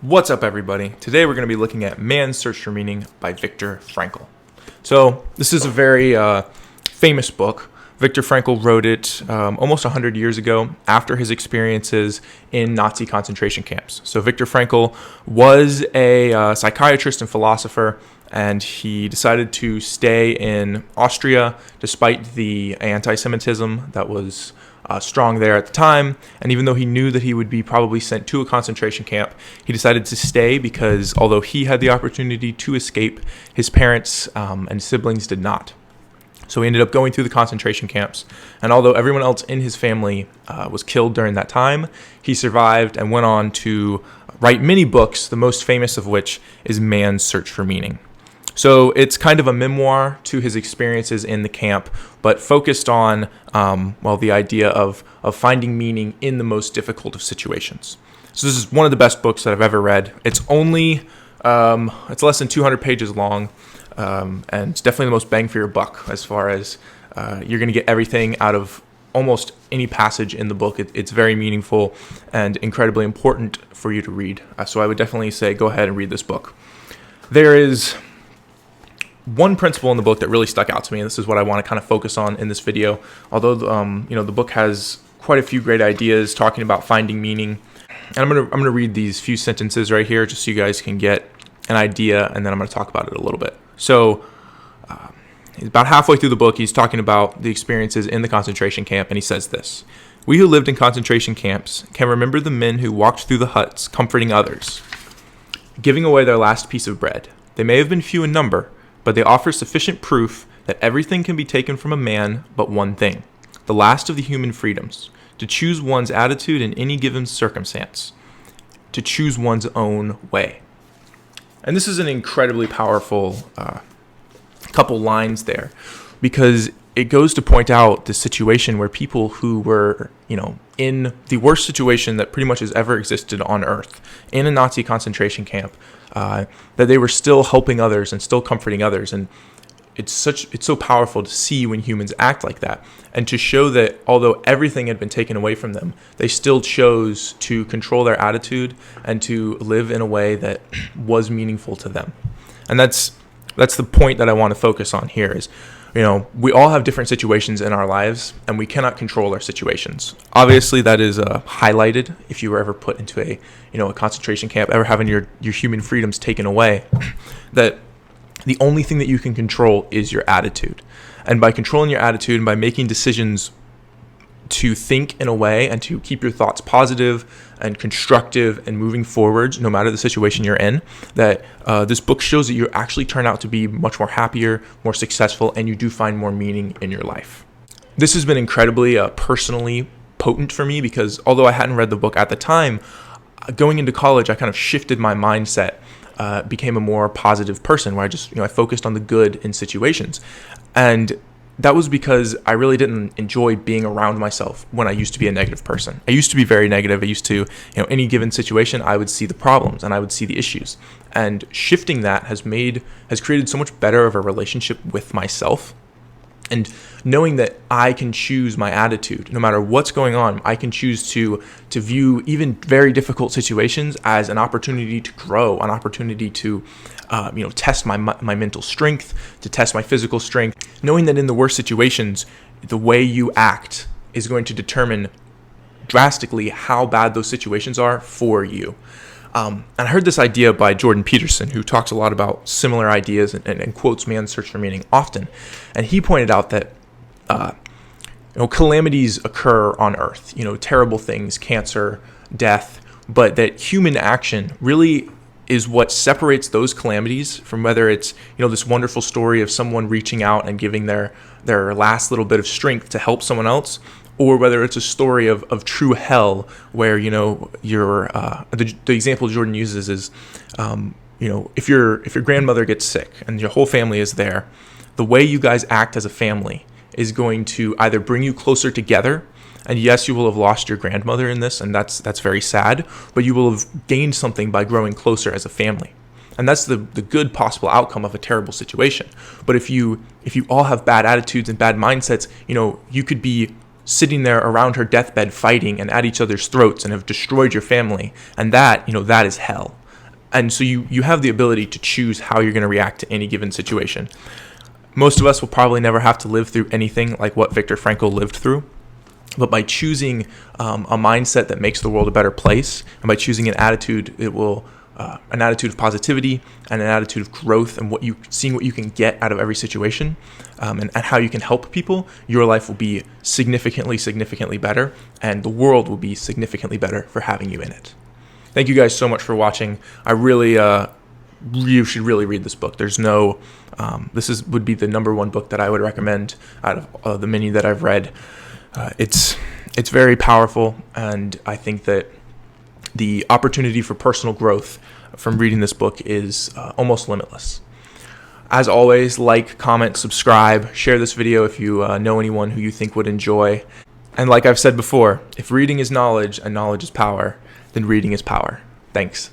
What's up, everybody? Today we're going to be looking at Man's Search for Meaning by Viktor Frankel. So this is a very famous book. Viktor Frankel wrote it almost 100 years ago after his experiences in Nazi concentration camps. So Viktor Frankel was a psychiatrist and philosopher, and he decided to stay in Austria despite the anti-Semitism that was strong there at the time. And even though he knew that he would be probably sent to a concentration camp, he decided to stay because although he had the opportunity to escape, his parents and siblings did not. So he ended up going through the concentration camps, and although everyone else in his family was killed during that time, he survived and went on to write many books, the most famous of which is Man's Search for Meaning. So it's kind of a memoir to his experiences in the camp, but focused on, the idea of finding meaning in the most difficult of situations. So this is one of the best books that I've ever read. It's only, it's less than 200 pages long, and it's definitely the most bang for your buck as far as you're going to get everything out of almost any passage in the book. It's very meaningful and incredibly important for you to read. So I would definitely say go ahead and read this book. There is one principle in the book that really stuck out to me, and this is what I want to kind of focus on in this video. Although the book has quite a few great ideas talking about finding meaning, and I'm gonna read these few sentences right here just so you guys can get an idea, and then I'm gonna talk about it a little bit. So about halfway through the book, he's talking about the experiences in the concentration camp, and he says this: "We who lived in concentration camps can remember the men who walked through the huts, comforting others, giving away their last piece of bread. They may have been few in number, but they offer sufficient proof that everything can be taken from a man but one thing, the last of the human freedoms, to choose one's attitude in any given circumstance, to choose one's own way." And this is an incredibly powerful couple lines there, because it goes to point out the situation where people who were, in the worst situation that pretty much has ever existed on Earth, in a Nazi concentration camp, that they were still helping others and still comforting others. And it's so powerful to see when humans act like that, and to show that although everything had been taken away from them, they still chose to control their attitude and to live in a way that was meaningful to them. And that's the point that I want to focus on here is, we all have different situations in our lives, and we cannot control our situations. Obviously, that is highlighted if you were ever put into a concentration camp, ever having your human freedoms taken away, that the only thing that you can control is your attitude. And by controlling your attitude and by making decisions to think in a way and to keep your thoughts positive and constructive and moving forward, no matter the situation you're in, that this book shows that you actually turn out to be much more happier, more successful, and you do find more meaning in your life. This has been incredibly personally potent for me, because although I hadn't read the book at the time, going into college, I kind of shifted my mindset, became a more positive person where I just, I focused on the good in situations. And that was because I really didn't enjoy being around myself when I used to be a negative person. I used to be very negative. I used to, any given situation, I would see the problems and I would see the issues. And shifting that has created so much better of a relationship with myself. And knowing that I can choose my attitude, no matter what's going on, I can choose to view even very difficult situations as an opportunity to grow, an opportunity to test my mental strength, to test my physical strength. Knowing that in the worst situations, the way you act is going to determine drastically how bad those situations are for you. And I heard this idea by Jordan Peterson, who talks a lot about similar ideas and quotes Man's Search for Meaning often. And he pointed out that calamities occur on Earth, terrible things, cancer, death, but that human action really is what separates those calamities from whether it's, this wonderful story of someone reaching out and giving their last little bit of strength to help someone else, or whether it's a story of true hell where, the example Jordan uses is, if your grandmother gets sick and your whole family is there, the way you guys act as a family is going to either bring you closer together. And yes, you will have lost your grandmother in this, and that's very sad, but you will have gained something by growing closer as a family. And that's the good possible outcome of a terrible situation. But if you all have bad attitudes and bad mindsets, you could be sitting there around her deathbed fighting and at each other's throats and have destroyed your family. And that, that is hell. And so you have the ability to choose how you're going to react to any given situation. Most of us will probably never have to live through anything like what Viktor Frankl lived through. But by choosing a mindset that makes the world a better place, and by choosing an attitude, an attitude of positivity and an attitude of growth, and seeing what you can get out of every situation, and how you can help people, your life will be significantly better, and the world will be significantly better for having you in it. Thank you guys so much for watching. You should really read this book. This would be the number one book that I would recommend out of the many that I've read. It's very powerful, and I think that the opportunity for personal growth from reading this book is almost limitless. As always, like, comment, subscribe, share this video if you know anyone who you think would enjoy. And like I've said before, if reading is knowledge and knowledge is power, then reading is power. Thanks.